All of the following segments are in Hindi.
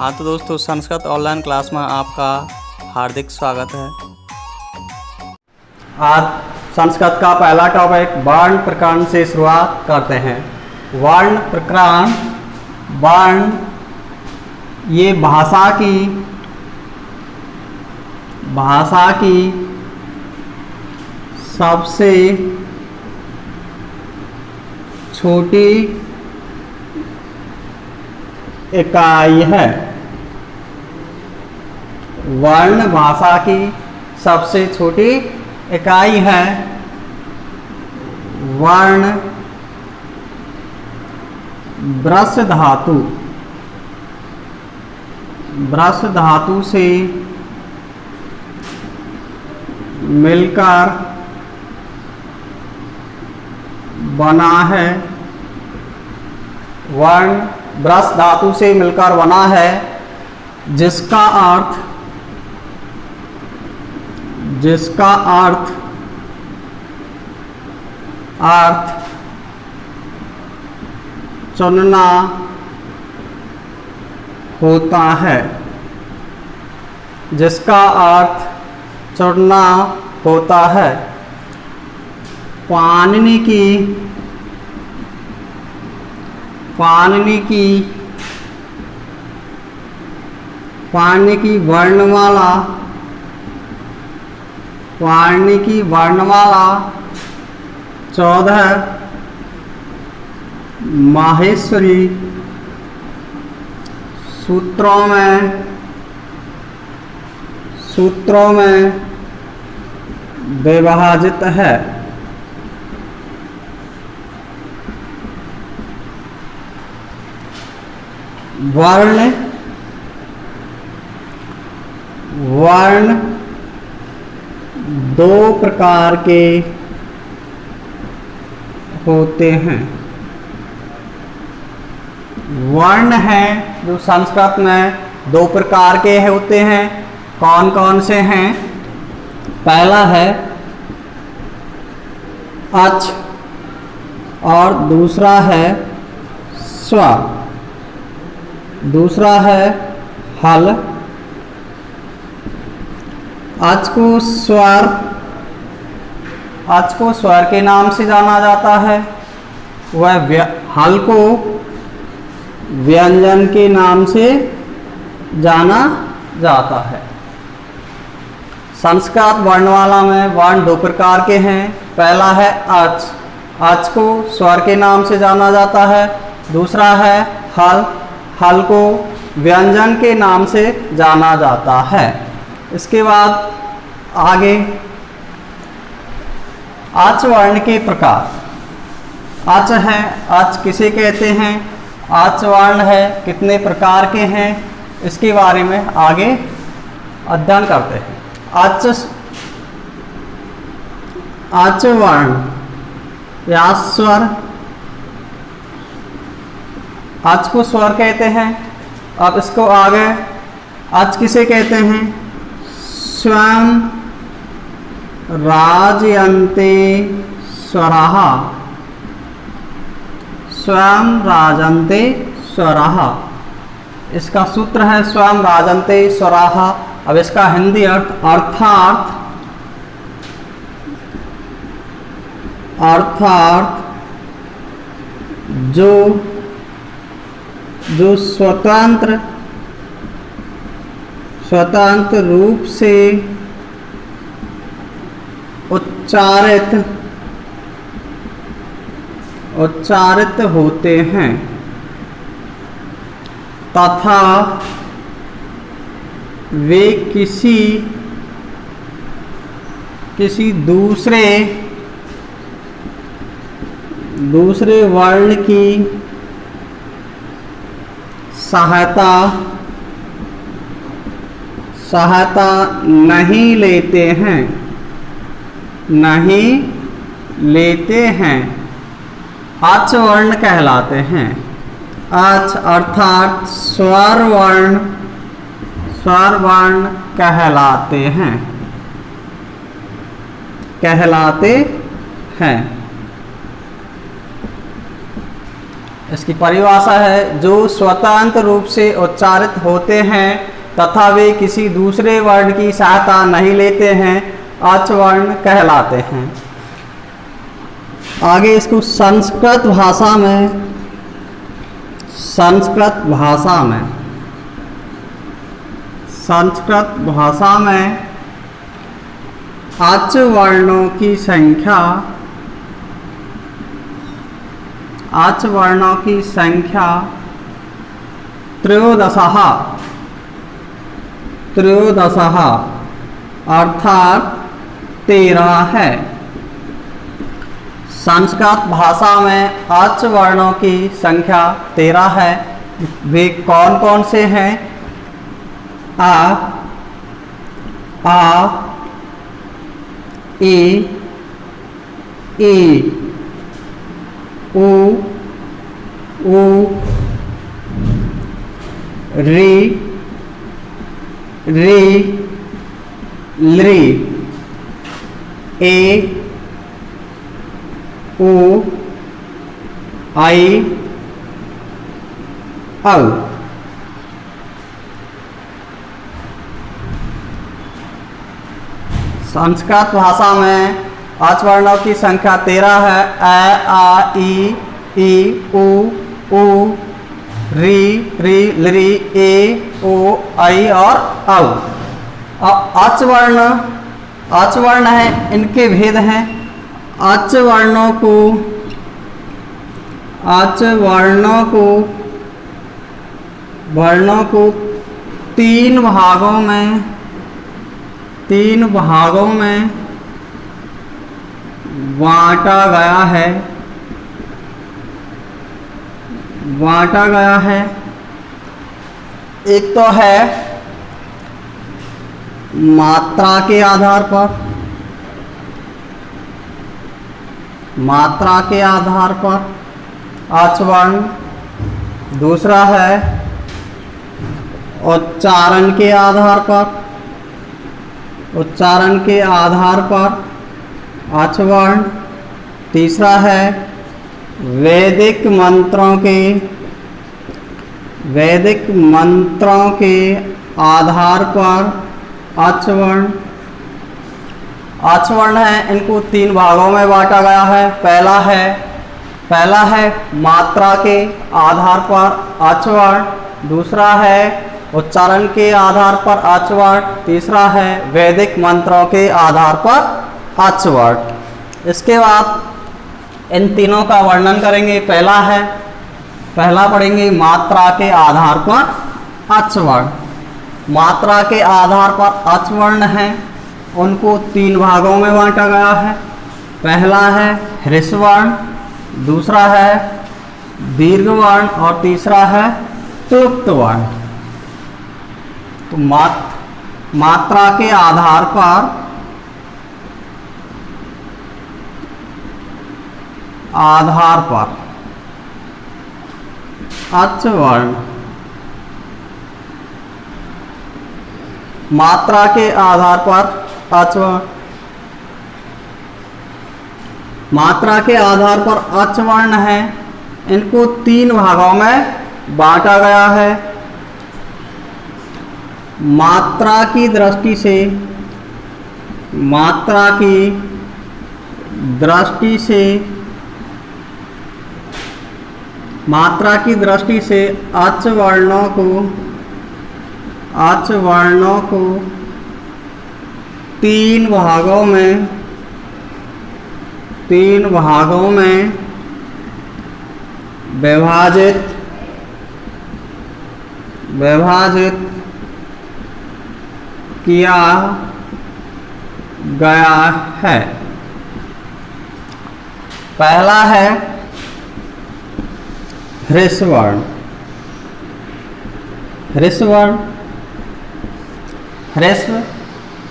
हाँ तो दोस्तों, संस्कृत ऑनलाइन क्लास में आपका हार्दिक स्वागत है। आज संस्कृत का पहला टॉपिक वर्ण प्रकरण से शुरुआत करते हैं। वर्ण प्रकरण, वर्ण ये भाषा की सबसे छोटी इकाई है। वर्ण भाषा की सबसे छोटी इकाई है। वर्ण ब्रश धातु से मिलकर बना है। वर्ण ब्रश धातु से मिलकर बना है, जिसका अर्थ चुनना होता है। जिसका अर्थ चुनना होता है। पाणिनि की वर्णमाला 14 माहेश्वरी सूत्रों में विभाजित है। वर्ण दो प्रकार के होते हैं। वर्ण हैं जो संस्कृत में दो प्रकार के होते हैं। कौन कौन से हैं? पहला है अच और दूसरा है स्वर। दूसरा है हल। अच को स्वर के नाम से जाना जाता है। वह हल को व्यंजन के नाम से जाना जाता है। संस्कृत वर्णमाला में वर्ण दो प्रकार के हैं। पहला है अच। अच को स्वर के नाम से जाना जाता है। दूसरा है हल। हल को व्यंजन के नाम से जाना जाता है। इसके बाद आगे अच वर्ण के प्रकार। अच है, अच किसे कहते हैं? अच वर्ण है कितने प्रकार के हैं, इसके बारे में आगे अध्ययन करते हैं। अच वर्ण या स्वर। अच को स्वर कहते हैं। अब इसको आगे अच किसे कहते हैं? स्वयं राजयन्ते स्वरः। स्वयं राजन्ते स्वरः, इसका सूत्र है स्वयं राजन्ते स्वरः। अब इसका हिंदी अर्थात जो स्वतंत्र रूप से उच्चारित होते हैं तथा वे किसी दूसरे वर्ण की सहायता नहीं लेते हैं। अच वर्ण कहलाते हैं। अच अर्थात स्वर वर्ण कहलाते हैं। इसकी परिभाषा है जो स्वतंत्र रूप से उच्चारित होते हैं तथा वे किसी दूसरे वर्ण की सहायता नहीं लेते हैं, अच वर्ण कहलाते हैं। आगे इसको संस्कृत भाषा में अच वर्णों की संख्या त्रयोदशः अर्थात 13 है। संस्कृत भाषा में अच वर्णों की संख्या 13 है। वे कौन कौन से हैं? आ, ई, उ, री, लृ, ए, उ, आई, औ। संस्कृत भाषा में अच वर्णों की संख्या 13 है। ए, आ, ई, उ, री, लृ, ए, ओ, आई और औ। अब अच वर्ण है, इनके भेद हैं। अच वर्णों को तीन भागों में बांटा गया है। एक तो है मात्रा के आधार पर अच वर्ण। दूसरा है उच्चारण के आधार पर अच वर्ण। तीसरा है वैदिक मंत्रों के आधार पर अच वर्ण है। इनको तीन भागों में बांटा गया है। पहला है मात्रा के आधार पर अच वर्ण। दूसरा है उच्चारण के आधार पर अच वर्ण। तीसरा है वैदिक मंत्रों के आधार पर अच वर्ण। इसके बाद इन तीनों का वर्णन करेंगे। पहला पढ़ेंगे मात्रा के आधार पर अच वर्ण। मात्रा के आधार पर अच वर्ण है, उनको तीन भागों में बांटा गया है। पहला है ह्रस्व वर्ण, दूसरा है दीर्घ वर्ण और तीसरा है क्लुप्त वर्ण। तो मात्रा के आधार पर अच वर्ण। मात्रा के आधार पर अच वर्ण। मात्रा के आधार पर अच वर्ण है, इनको तीन भागों में बांटा गया है। मात्रा की दृष्टि से अच वर्णों को तीन भागों में विभाजित किया गया है। पहला है ह्रस्व वर्ण।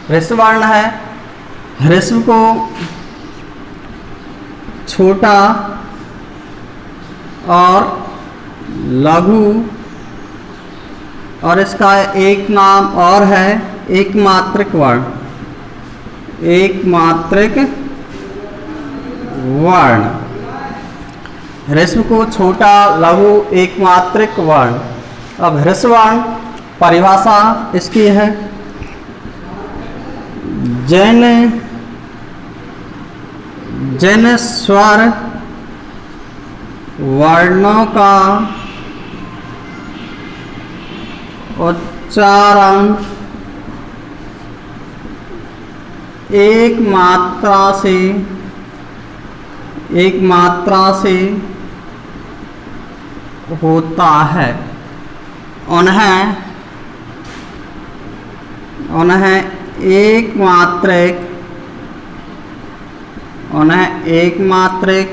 ह्रस्व वर्ण है। ह्रस्व को छोटा और लघु, और इसका एक नाम और है एकमात्रिक वर्ण। ह्रस्व को छोटा लघु एकमात्रिक वर्ण। अब ह्रस्व वर्ण परिभाषा इसकी है, जिन स्वर वर्णों का उच्चारण एक मात्रा से होता है, उन्हें एकमात्रिक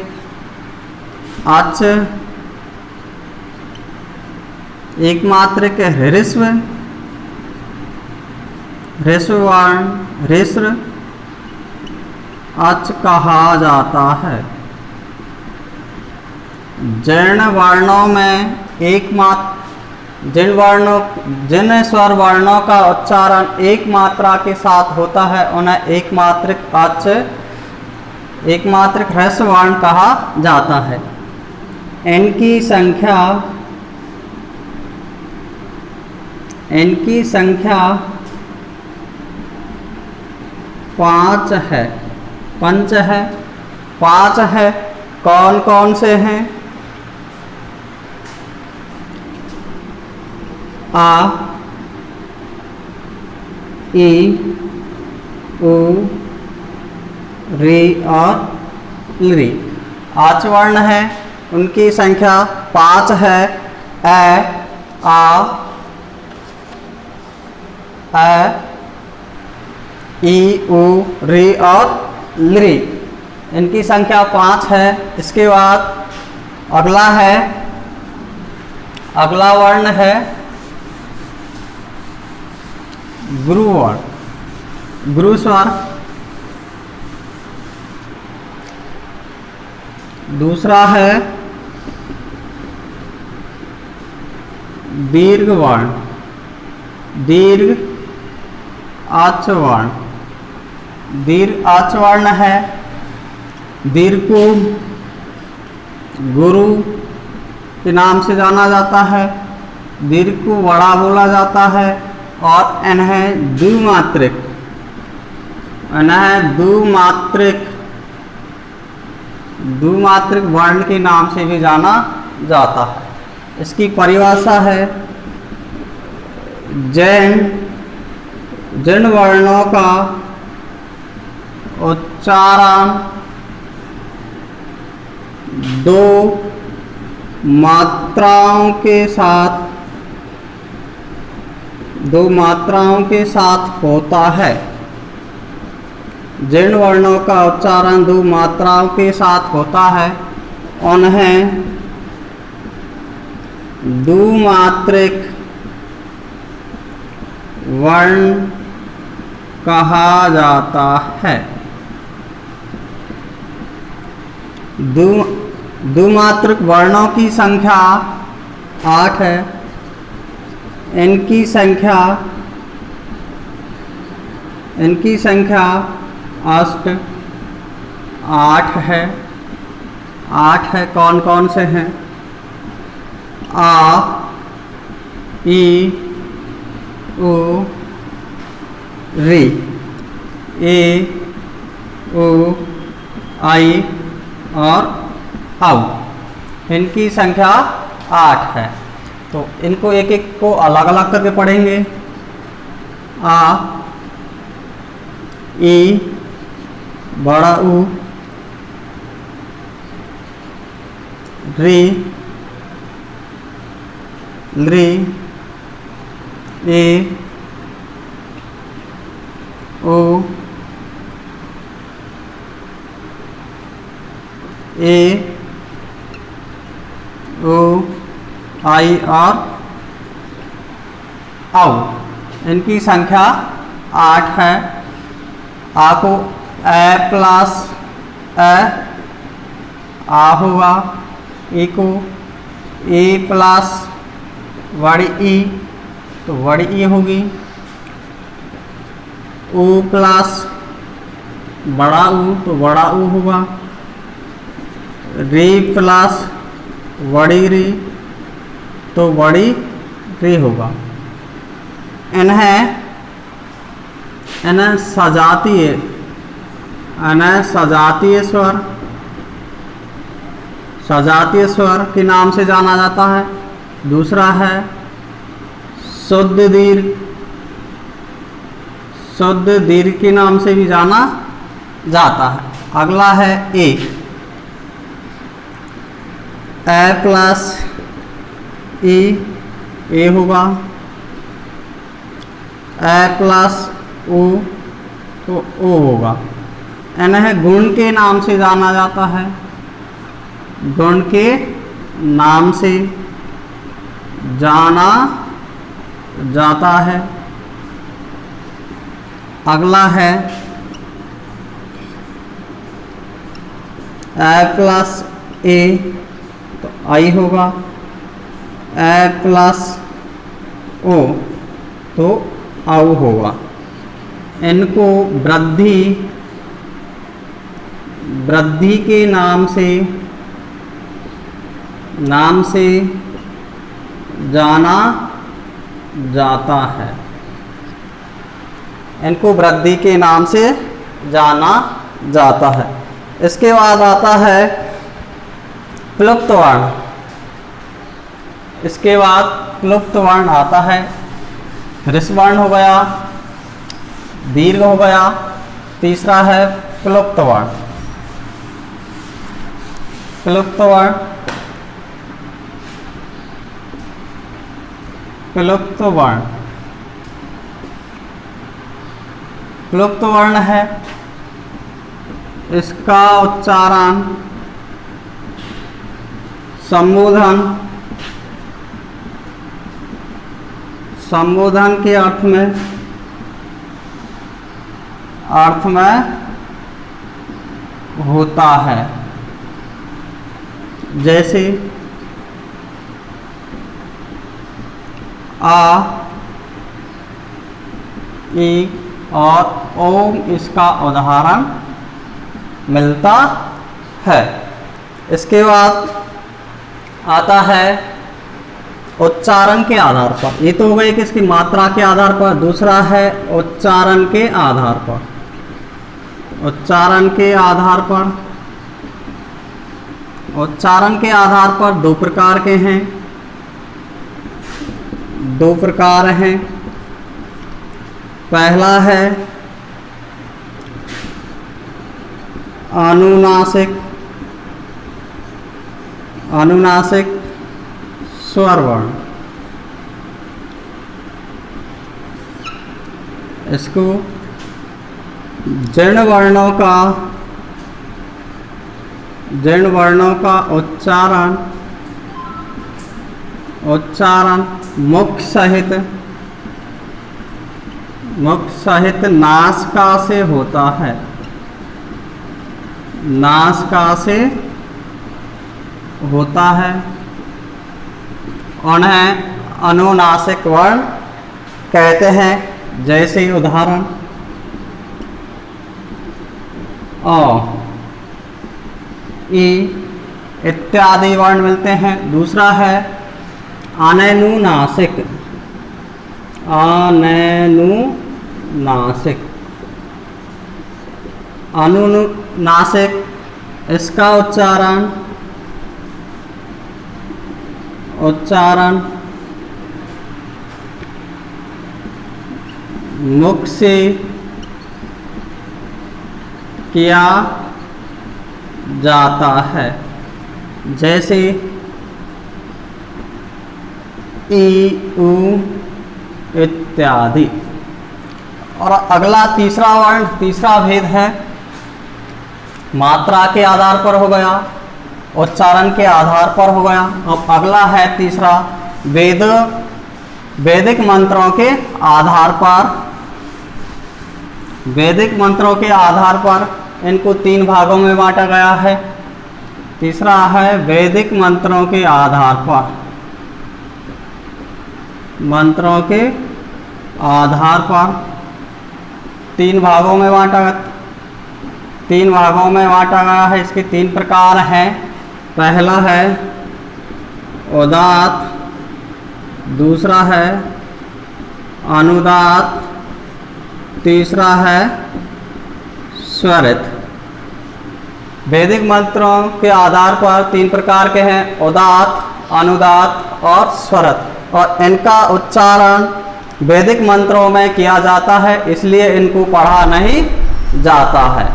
अच एकमात्रिक ह्रस्व वर्ण अच कहा जाता है। जिन स्वर वर्णों का उच्चारण एक मात्रा के साथ होता है उन्हें एकमात्रिक ह्रस्व वर्ण कहा जाता है। इनकी संख्या 5 है। कौन कौन से हैं? आ, ई, उ, री और ली। आच वर्ण है, उनकी संख्या 5 है। ए, आ, ई, उ, री और ली, इनकी संख्या 5 है। इसके बाद अगला वर्ण है गुरु वर्ण, गुरु स्वर। दूसरा है दीर्घ वर्ण, दीर्घ आच वर्ण। दीर्घ आच वर्ण है, दीर्घ को गुरु के नाम से जाना जाता है, दीर्घ को बड़ा बोला जाता है और इन्हें द्विमात्रिक वर्ण के नाम से भी जाना जाता है। इसकी परिभाषा है, जिन वर्णों का उच्चारण दो मात्राओं के साथ होता है। जिन वर्णों का उच्चारण दो मात्राओं के साथ होता है उन्हें द्विमात्रिक वर्ण कहा जाता है। द्विमात्रिक वर्णों की संख्या 8 है। इनकी संख्या अष्ट 8 है। 8 है। कौन कौन से हैं? आ, ई, उ, री, ए, ओ, आई और औ। इनकी संख्या 8 है। तो इनको एक एक को अलग अलग करके पढ़ेंगे। आ, ई, बड़ा ऊ, री, ली, ए, ओ, ए, ओ, आई और औ। इनकी संख्या 8 है। आ को ए प्लस ए आ होगा। ई को ए प्लस बड़ी ई तो बड़ी ई होगी। ऊ प्लस बड़ा ऊ तो बड़ा ऊ होगा। री प्लस वड़ी री, तो वड़ी री होगा। इन्हें सजातीय स्वर के नाम से जाना जाता है। दूसरा है शुद्ध दीर्घ के नाम से भी जाना जाता है। अगला है ए प्लस ए होगा। ए प्लस ओ, तो ओ होगा। इन्हें गुण के नाम से जाना जाता है, गुण के नाम से जाना जाता है। अगला है ए प्लस ए, तो आई होगा। ए प्लस ओ, तो औ होगा। इनको वृद्धि के नाम से जाना जाता है। इनको वृद्धि के नाम से जाना जाता है। इसके बाद आता है प्लुप्त वर्ण। इसके बाद प्लुप्त वर्ण आता है। ऋष वर्ण हो गया, दीर्घ हो गया। तीसरा है प्लुप्त वर्ण। प्लुप्त वर्ण है। इसका उच्चारण संबोधन के अर्थ में होता है। जैसे आ, ई और ओम, इसका उदाहरण मिलता है। इसके बाद आता है उच्चारण के आधार पर। ये तो हो गई किसकी मात्रा के आधार पर। दूसरा है उच्चारण के आधार पर। उच्चारण के आधार पर दो प्रकार के हैं। पहला है अनुनासिक स्वर वर्ण। इसको जीर्ण वर्णों का उच्चारण मुख सहित नासिका से होता है। उन्हें अनुनासिक वर्ण कहते हैं। जैसे उदाहरण अ, ई इत्यादि वर्ण मिलते हैं। दूसरा है अनुनासिक। अनुनासिक, इसका उच्चारण मुख से किया जाता है। जैसे ई, ऊ इत्यादि। और अगला तीसरा भेद है मात्रा के आधार पर हो गया, उच्चारण के आधार पर हो गया। अब अगला है तीसरा वैदिक मंत्रों के आधार पर इनको 3 भागों में बांटा गया है। तीसरा है वैदिक मंत्रों के आधार पर 3 भागों में बांटा गया है। इसके 3 प्रकार हैं। पहला है उदात्त, दूसरा है अनुदात्त, तीसरा है स्वरित। वैदिक मंत्रों के आधार पर 3 प्रकार के हैं, उदात्त, अनुदात्त और स्वरित, और इनका उच्चारण वैदिक मंत्रों में किया जाता है, इसलिए इनको पढ़ा नहीं जाता है।